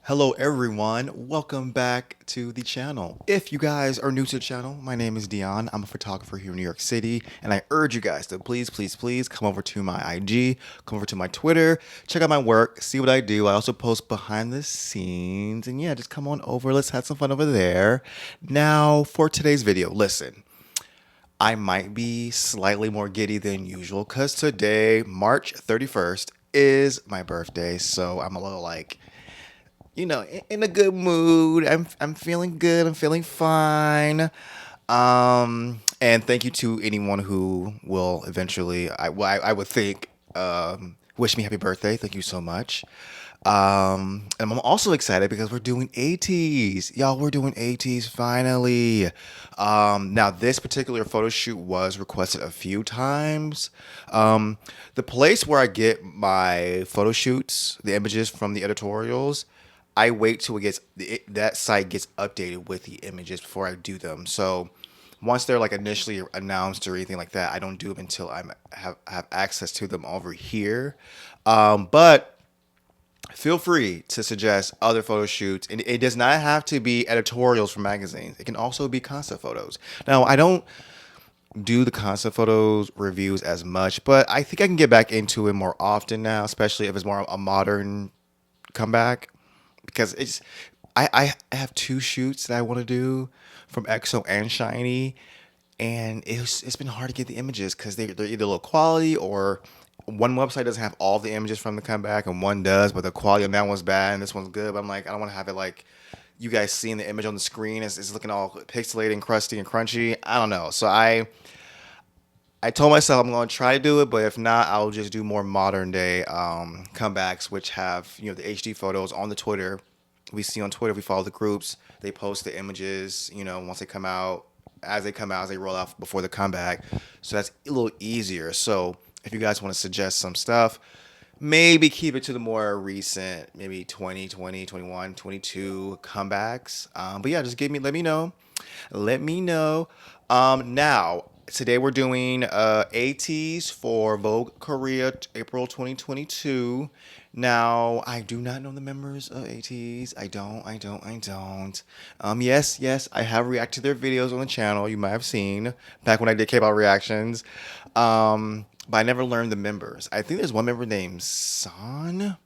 Hello everyone, welcome back to the channel. If you guys are new to the channel, my name is Dion. I'm a photographer here in New York City, and I urge you guys to please come over to my IG, come over to my Twitter, check out my work, see what I do. I also post behind the scenes, and yeah, just come on over. Let's have some fun over there. Now, for today's video, listen. I might be slightly more giddy than usual because today, March 31st, is my birthday. So I'm a little like, in a good mood. I'm feeling good. I'm feeling fine. And thank you to anyone who will eventually, I would think, wish me happy birthday. Thank you so much. And I'm also excited because we're doing ATEEZ. Y'all, we're doing ATEEZ finally. Now, this particular photo shoot was requested a few times. The place where I get my photo shoots, the images from the editorials, I wait till that site gets updated with the images before I do them. So once they're like initially announced or anything like that, I don't do them until have access to them over here. But feel free to suggest other photo shoots, and it does not have to be editorials from magazines. It can also be concept photos. Now, I don't do the concept photos reviews as much, but I think I can get back into it more often now, especially if it's more a modern comeback, because I have two shoots that I want to do from EXO and Shiny, and it's been hard to get the images because they're either low quality, or one website doesn't have all the images from the comeback and one does, but the quality on that one's bad and this one's good. But I'm like, I don't want to have it like you guys seeing the image on the screen. It's looking all pixelated and crusty and crunchy. I don't know. So I told myself I'm going to try to do it, but if not, I'll just do more modern day comebacks, which have the HD photos on the Twitter. We see on Twitter, we follow the groups. They post the images, once they come out, as they roll out before the comeback. So that's a little easier. So if you guys want to suggest some stuff, maybe keep it to the more recent, maybe 2020, 21, 22 comebacks. But yeah, just let me know. Let me know. Now, today we're doing ATEEZ for Vogue Korea, April 2022. Now, I do not know the members of ATEEZ. I don't. Yes, I have reacted to their videos on the channel. You might have seen back when I did K-pop reactions. But I never learned the members. I think there's one member named San.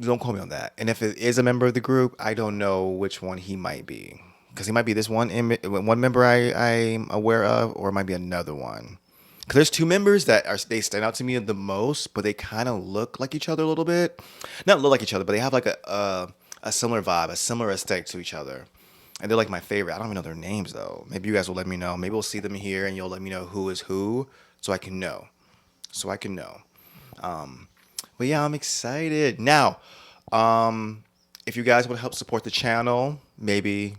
Don't quote me on that. And if it is a member of the group, I don't know which one he might be, because he might be this one member I'm aware of, or it might be another one. Because there's two members they stand out to me the most, but they kind of look like each other a little bit. Not look like each other, but they have like a similar vibe, a similar aesthetic to each other. And they're like my favorite. I don't even know their names though. Maybe you guys will let me know. Maybe we'll see them here and you'll let me know who is who, so I can know. But yeah, I'm excited. Now, if you guys would help support the channel, maybe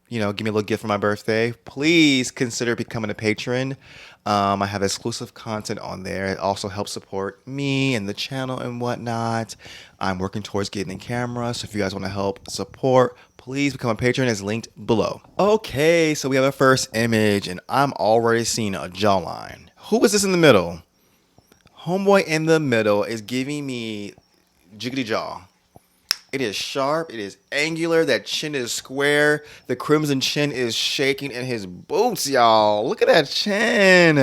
give me a little gift for my birthday, please consider becoming a patron. I have exclusive content on there. It also helps support me and the channel and whatnot. I'm working towards getting a camera, so if you guys want to help support, please become a patron. It's linked below. Okay, so we have our first image, and I'm already seeing a jawline. Who is this in the middle? Homeboy in the middle is giving me jiggity jaw. It is sharp. It is angular. That chin is square. The crimson chin is shaking in his boots, y'all. Look at that chin.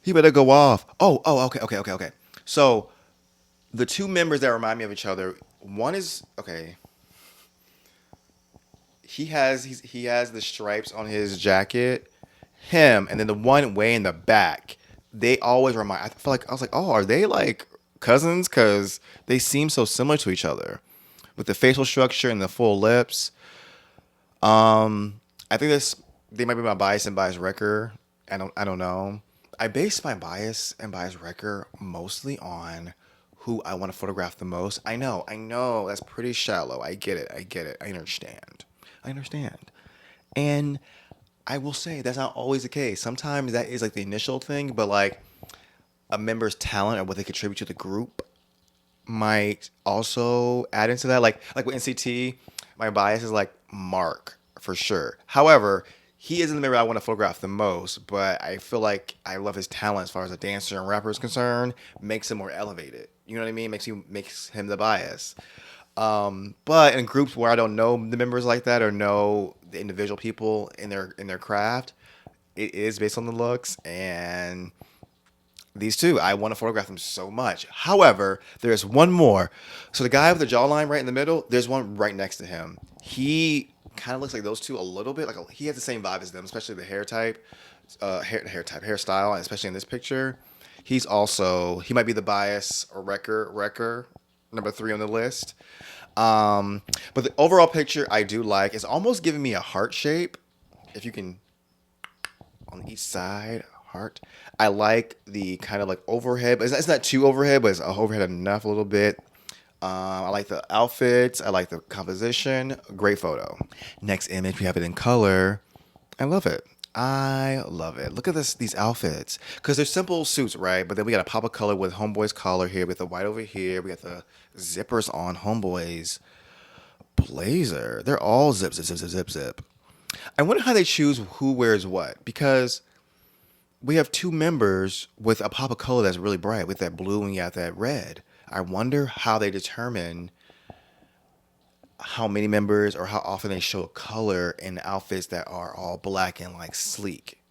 He better go off. Okay. So the two members that remind me of each other, one is okay. He has the stripes on his jacket. Him, and then the one way in the back. They always remind. I feel like I was like, oh, are they like cousins? Because they seem so similar to each other, with the facial structure and the full lips. I think they might be my bias and bias wrecker. I don't know. I base my bias and bias wrecker mostly on who I want to photograph the most. I know that's pretty shallow. I get it. I understand. And I will say that's not always the case. Sometimes that is like the initial thing, but like a member's talent or what they contribute to the group might also add into that. Like with NCT, my bias is like Mark for sure. However, he isn't the member I want to photograph the most, but I feel like I love his talent as far as a dancer and rapper is concerned. Makes him more elevated. You know what I mean? Makes him the bias. But in groups where I don't know the members like that or know the individual people in their craft, it is based on the looks and these two, I want to photograph them so much. However, there's one more. So the guy with the jawline right in the middle, there's one right next to him. He kind of looks like those two a little bit. He has the same vibe as them, especially the hair type, hairstyle, and especially in this picture. He might be the bias or wrecker number 3 on the list. But the overall picture I do like. It's almost giving me a heart shape. If you can, on each side, heart. I like the kind of like overhead, but it's not too overhead, but it's overhead enough a little bit. I like the outfits. I like the composition. Great photo. Next image, we have it in color. I love it. I love it. Look at these outfits. Because they're simple suits, right? But then we got a pop of color with Homeboy's collar here. We got the white over here. We got the zippers on Homeboy's blazer. They're all zip, zip, zip, zip, zip, zip. I wonder how they choose who wears what. Because we have 2 members with a pop of color that's really bright with that blue and you got that red. I wonder how they determine how many members or how often they show color in outfits that are all black and like sleek.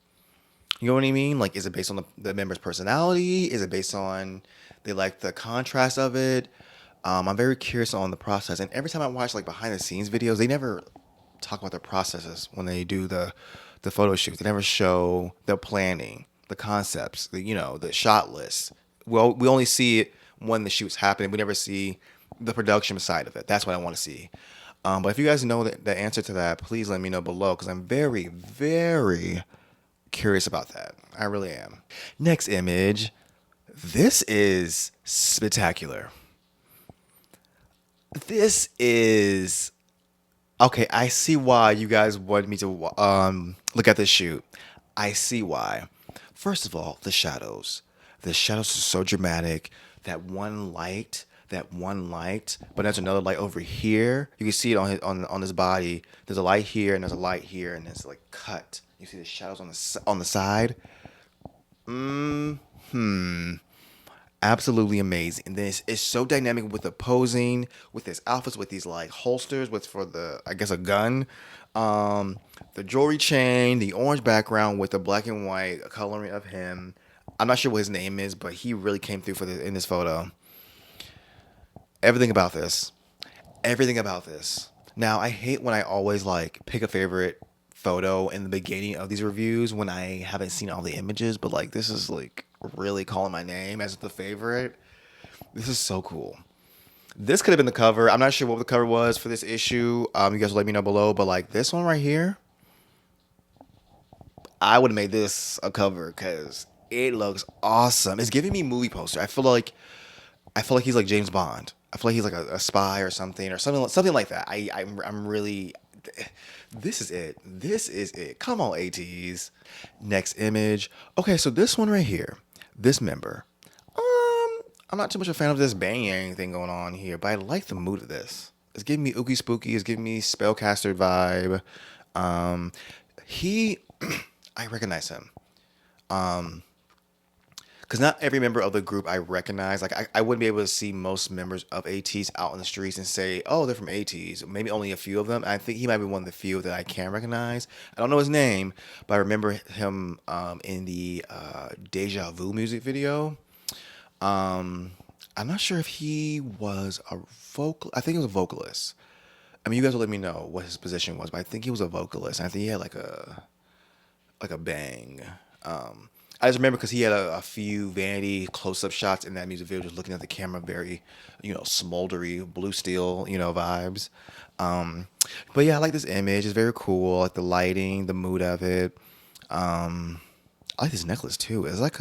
You know what I mean? Like, is it based on the member's personality? Is it based on they like the contrast of it? I'm very curious on the process. And every time I watch like behind the scenes videos, they never talk about their processes when they do the photo shoots. They never show the planning, the concepts, the shot list. Well, we only see it when the shoot's happening. We never see the production side of it. That's what I want to see. But if you guys know the answer to that, please let me know below because I'm very, very curious about that. I really am. Next image. This is spectacular. This is... Okay, I see why you guys wanted me to look at this shoot. I see why. First of all, the shadows. The shadows are so dramatic. That one light, but there's another light over here. You can see it on his body. There's a light here, and there's a light here, and it's like cut. You see the shadows on the side. Absolutely amazing. And then it's so dynamic with the posing, with his outfits, with these like holsters, for I guess a gun. The jewelry chain, the orange background with the black and white coloring of him. I'm not sure what his name is, but he really came through in this photo. Everything about this. Now, I hate when I always like pick a favorite photo in the beginning of these reviews when I haven't seen all the images, but like this is like really calling my name as the favorite. This is so cool. This could have been the cover. I'm not sure what the cover was for this issue. You guys will let me know below, but like this one right here, I would have made this a cover because it looks awesome. It's giving me movie poster. I feel like he's like James Bond. I feel like he's like a spy or something like that. I'm really... This is it. Come on, ATEEZ. Next image. Okay, so this one right here, this member. I'm not too much a fan of this banging thing going on here, but I like the mood of this. It's giving me ooky spooky. It's giving me spellcaster vibe. I recognize him. Because not every member of the group I recognize. Like, I wouldn't be able to see most members of ATEEZ out in the streets and say, oh, they're from ATEEZ. Maybe only a few of them. I think he might be one of the few that I can recognize. I don't know his name, but I remember him in the Deja Vu music video. I'm not sure if he was a I think he was a vocalist. I mean, you guys will let me know what his position was, but I think he was a vocalist. I think he had like a bang. I just remember because he had a few vanity close-up shots in that music video, just looking at the camera, very, smoldery, blue steel, vibes. But yeah, I like this image. It's very cool. I like the lighting, the mood of it. I like this necklace too. It's like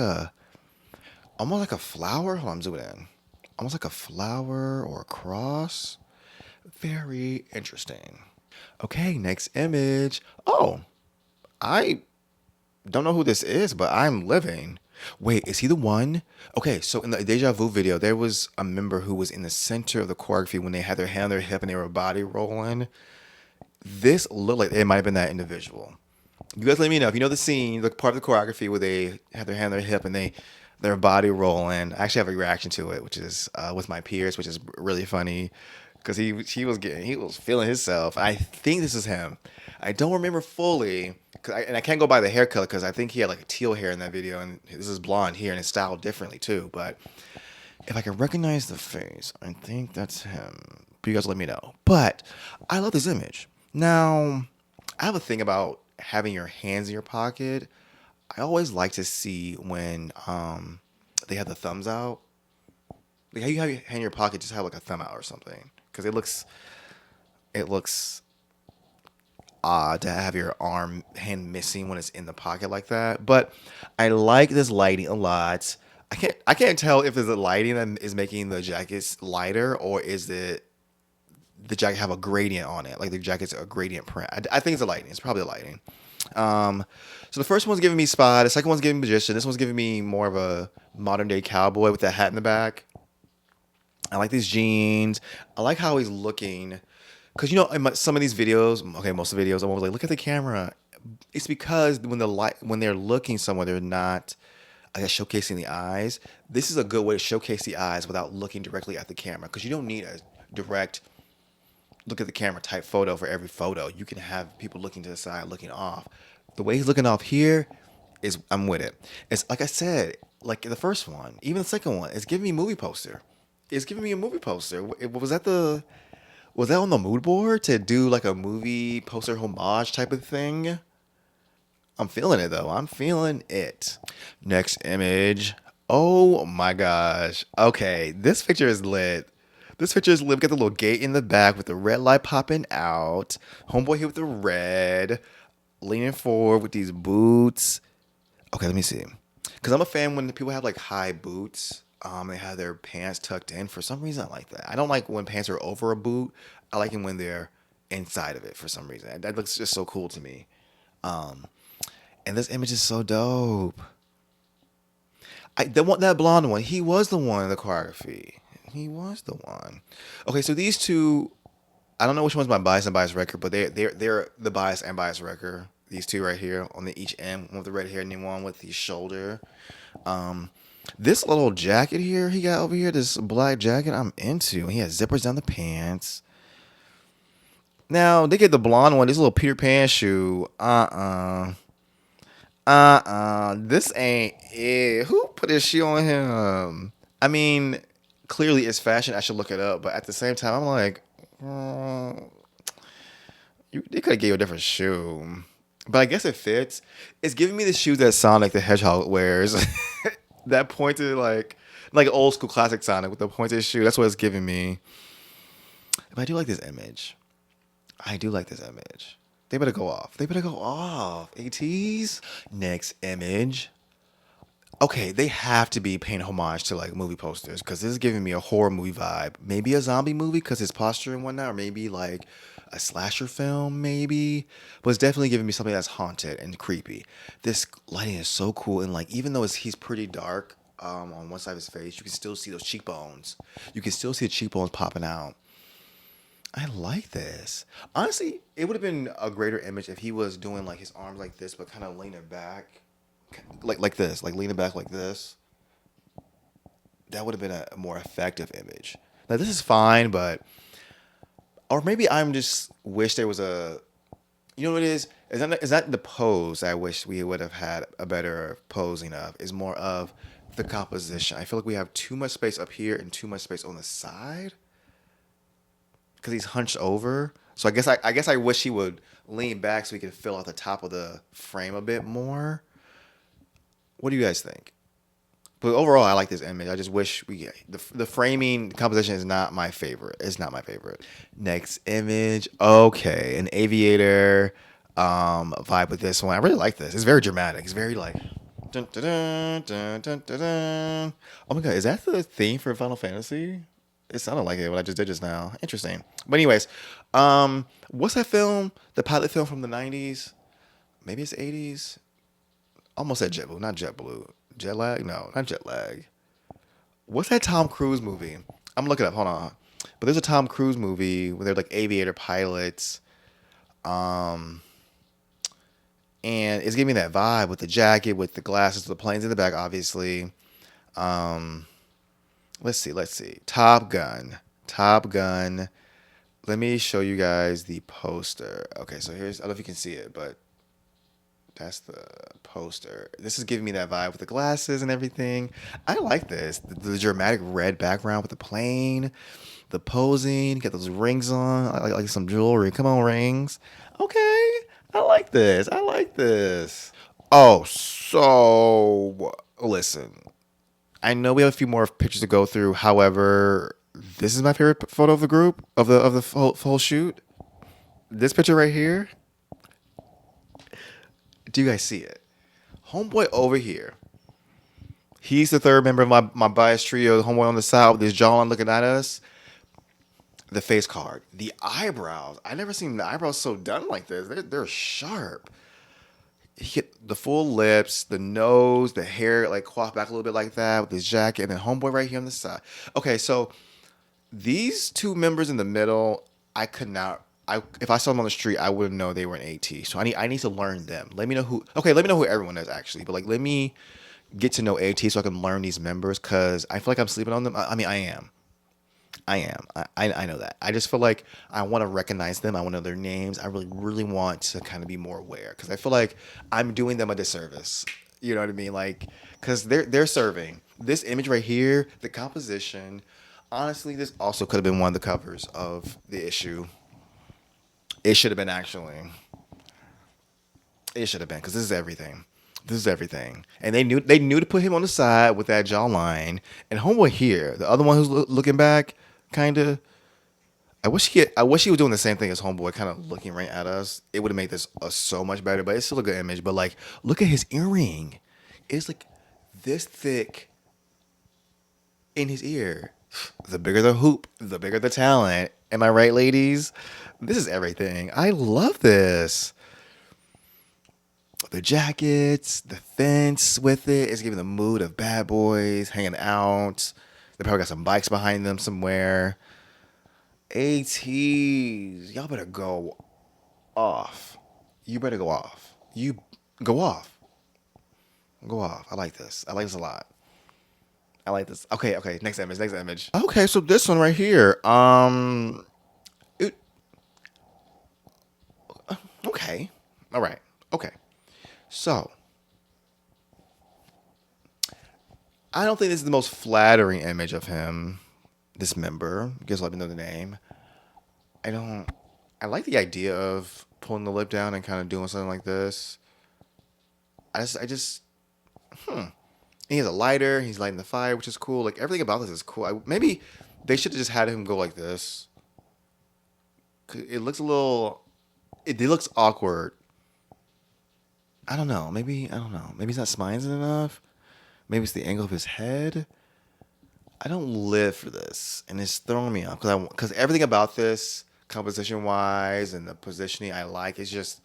almost like a flower. Hold on, I'm zooming in. Almost like a flower or a cross. Very interesting. Okay, next image. Oh, I don't know who this is, but I'm living. Wait, is he the one? Okay, so in the Deja Vu video, there was a member who was in the center of the choreography when they had their hand on their hip and they were body rolling. This looked like it might have been that individual. You guys let me know if you know the scene, the part of the choreography where they have their hand on their hip and their body rolling. I actually have a reaction to it, which is with my peers, which is really funny because he was feeling himself. I think this is him. I don't remember fully, and I can't go by the hair color because I think he had like a teal hair in that video, and this is blonde here and it's styled differently too. But if I can recognize the face, I think that's him. But you guys let me know. But I love this image. Now, I have a thing about having your hands in your pocket. I always like to see when they have the thumbs out. Like how you have your hand in your pocket, just have like a thumb out or something, because it looks odd to have your hand missing when it's in the pocket like that. But I like this lighting a lot. I can't tell if it's the lighting that is making the jackets lighter or is it the jacket have a gradient on it, like the jacket's a gradient print. I think it's the lighting. It's probably the lighting. Um, so the first one's giving me spy. The second one's giving me magician. This one's giving me more of a modern day cowboy with that hat in the back. I like these jeans. I like how he's looking. Cause some of these videos, okay, most of the videos, I'm always like, look at the camera. It's because when they're looking somewhere, they're not, I guess, showcasing the eyes. This is a good way to showcase the eyes without looking directly at the camera. Cause you don't need a direct look at the camera type photo for every photo. You can have people looking to the side, looking off. The way he's looking off here is I'm with it. It's like I said, like the first one, even the second one, it's giving me movie poster. It's giving me a movie poster. Was that on the mood board to do like a movie poster homage type of thing? I'm feeling it though. I'm feeling it. Next image. Oh my gosh. Okay, this picture is lit. This picture is lit. We got the little gate in the back with the red light popping out. Homeboy here with the red, leaning forward with these boots. Okay, let me see. Because I'm a fan when people have like high boots. They have their pants tucked in. For some reason, I like that. I don't like when pants are over a boot. I like them when they're inside of it for some reason. That looks just so cool to me. Um, and this image is so dope. That blonde one. He was the one in the choreography. He was the one. Okay, so these two, I don't know which one's my bias and bias record, but they're the bias and bias record. These two right here on the each end, one with the red hair and then one with the shoulder. Um, this little jacket here he got over here, this black jacket, I'm into. He has zippers down the pants. Now they get the blonde one, this little Peter Pan shoe. This ain't it. Who put this shoe on him? I mean, clearly it's fashion. I should look it up, but at the same time, I'm like, they could have gave you a different shoe. But I guess it fits. It's giving me the shoes that Sonic the Hedgehog wears. That pointed like old school classic Sonic with the pointed shoe. That's what it's giving me. But I do like this image. I do like this image. They better go off. They better go off. ATEEZ. Next image. Okay, they have to be paying homage to like movie posters because this is giving me a horror movie vibe. Maybe a zombie movie because his posture and whatnot, or maybe like a slasher film, maybe. But it's definitely giving me something that's haunted and creepy. This lighting is so cool, and like even though he's pretty dark on one side of his face, you can still see those cheekbones. You can still see the cheekbones popping out. I like this. Honestly, it would have been a greater image if he was doing like his arms like this, but kind of leaning back, like this, like leaning back like this. That would have been a more effective image. Now this is fine, but or maybe I'm just wish there was a. You know what it is? Is that the pose I wish we would have had a better posing of? Is more of the composition. I feel like we have too much space up here and too much space on the side because he's hunched over. So I guess I wish he would lean back so he could fill out the top of the frame a bit more. What do you guys think? But overall, I like this image. I just wish the framing the composition is not my favorite. It's not my favorite. Next image. Okay, an Aviator vibe with this one. I really like this. It's very dramatic. It's very like. Dun, dun, dun, dun, dun, dun, dun. Oh my god, is that the theme for Final Fantasy? It sounded like it what I just did just now. Interesting. But anyways, what's that film? The pilot film from the '90s? Maybe it's '80s. Almost said JetBlue, not JetBlue. Jet lag? No, not jet lag. What's that Tom Cruise movie? I'm looking up. Hold on. But there's a Tom Cruise movie where they're like aviator pilots. Um, And it's giving me that vibe with the jacket, with the glasses, the planes in the back, obviously. Um, let's see. Top Gun. Top Gun. Let me show you guys the poster. Okay, so here's, I don't know if you can see it, but that's the poster. This is giving me that vibe with the glasses and everything. I like this. The dramatic red background with the plane, the posing, get those rings on. I like some jewelry. Come on, rings. Okay, I like this. I like this. Oh, so listen. I know we have a few more pictures to go through. However, this is my favorite photo of the group of the full shoot. This picture right here. Do you guys see it? Homeboy over here. He's the third member of my bias trio. The homeboy on the side with his jawline looking at us. The face card. The eyebrows. I never seen the eyebrows so done like this. They're sharp. He get the full lips, the nose, the hair like coiffed back a little bit like that with his jacket, and then homeboy right here on the side. Okay, so these two members in the middle, I could not. If I saw them on the street, I wouldn't know they were an AT. So I need to learn them. Let me know who. Okay, let me know who everyone is actually. But like, let me get to know AT so I can learn these members because I feel like I'm sleeping on them. I mean, I am. I am. I know that. I just feel like I want to recognize them. I want to know their names. I really, really want to kind of be more aware because I feel like I'm doing them a disservice. You know what I mean? Like, because they're serving this image right here, the composition. Honestly, this also could have been one of the covers of the issue. It should have been actually. It should have been because this is everything. This is everything, and they knew to put him on the side with that jawline and homeboy here, the other one who's looking back, kind of. I wish he was doing the same thing as homeboy, kind of looking right at us. It would have made this so much better, but it's still a good image. But like, look at his earring. It's like this thick in his ear. The bigger the hoop, the bigger the talent. Am I right, ladies? This is everything. I love this. The jackets, the fence with it. It's giving the mood of bad boys hanging out. They probably got some bikes behind them somewhere. ATEEZ, y'all better go off. You better go off. You go off. Go off. I like this. I like this a lot. I like this. Okay, okay. Next image. Next image. Okay, so this one right here. It, okay. All right. Okay. So, I don't think this is the most flattering image of him. This member. You guys let me know the name. I don't. I like the idea of pulling the lip down and kind of doing something like this. I just. He has a lighter. He's lighting the fire, which is cool. Like everything about this is cool. Maybe they should have just had him go like this. It looks a little. It looks awkward. I don't know. Maybe I don't know. Maybe he's not smizing enough. Maybe it's the angle of his head. I don't live for this, and it's throwing me off because everything about this, composition wise and the positioning, I like. It's just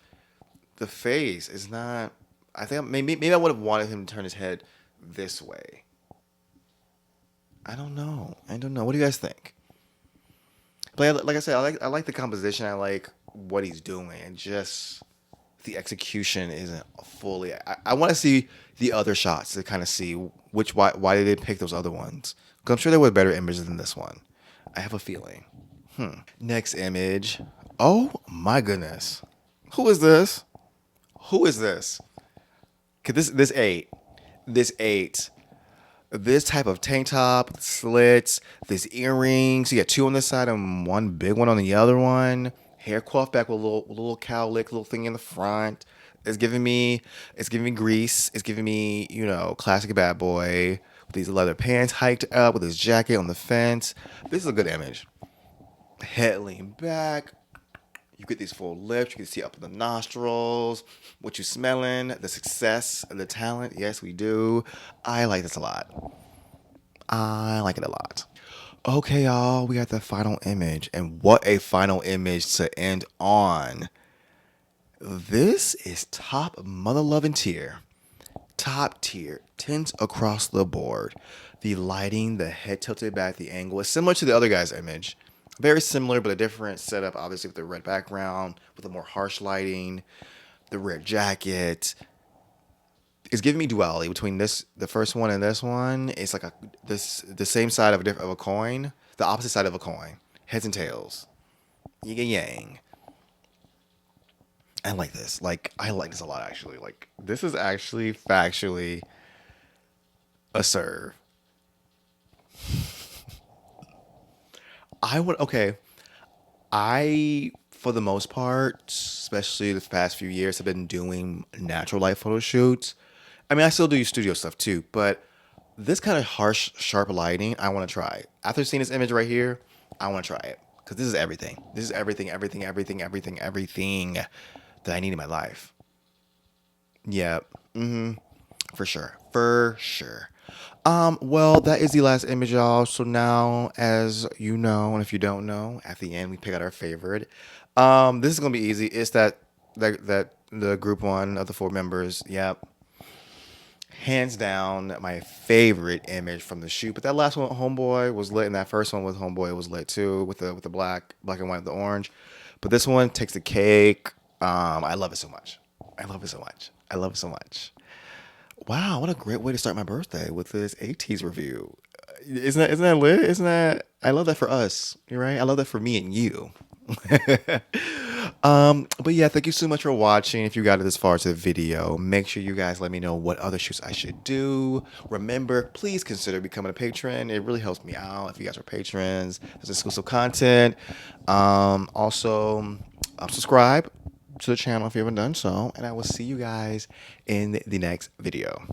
the face is not. I think maybe I would have wanted him to turn his head this way. I don't know. I don't know. What do you guys think? But like I said, I like the composition. I like what he's doing, and just the execution isn't fully. I want to see the other shots to kind of see why did they pick those other ones? Because I'm sure there were better images than this one. I have a feeling. Next image. Oh my goodness. Who is this? Who is this? Cause this eight, this type of tank top, slits, this earrings. You got two on this side and one big one on the other one. Hair coiffed back with a little cowlick, little thing in the front. It's giving me Grease. It's giving me, classic bad boy with these leather pants hiked up with his jacket on the fence. This is a good image. Head lean back. You get these full lips. You can see up in the nostrils. What you smelling? The success, the talent. Yes, we do. I like this a lot. I like it a lot. Okay, y'all. We got the final image. And what a final image to end on. This is top mother loving tier. Top tier. Tints across the board. The lighting, the head tilted back, the angle is similar to the other guy's image. Very similar, but a different setup, obviously, with the red background, with a more harsh lighting. the red jacket. It's giving me duality between the first one and this one. It's like the same side of of a coin, the opposite side of a coin, heads and tails, yin and yang. I like this. Like I like this a lot actually. Like this is actually factually a serve. I would okay. I for the most part, especially the past few years, have been doing natural light photo shoots. I mean, I still do studio stuff too, but this kind of harsh, sharp lighting, I want to try. After seeing this image right here, I want to try it because this is everything. This is everything, everything, everything, everything, everything that I need in my life. Yeah, for sure, for sure. Well, that is the last image, y'all. So now, as you know, and if you don't know, at the end we pick out our favorite. This is gonna be easy. It's that the group one of the four members. Yep, hands down my favorite image from the shoot. But that last one, Homeboy, was lit, and that first one with Homeboy was lit too, with the black and white, the orange. But this one takes the cake. I love it so much. I love it so much. I love it so much. Wow, what a great way to start my birthday with this ATEEZ review. Isn't that lit? Isn't that I love that for us. You're right. I love that for me and you. But yeah, thank you so much for watching. If you got it this far to the video, make sure you guys let me know what other shoots I should do. Remember, please consider becoming a patron. It really helps me out if you guys are patrons. There's exclusive content. Also, subscribe to the channel if you haven't done so, and I will see you guys in the next video.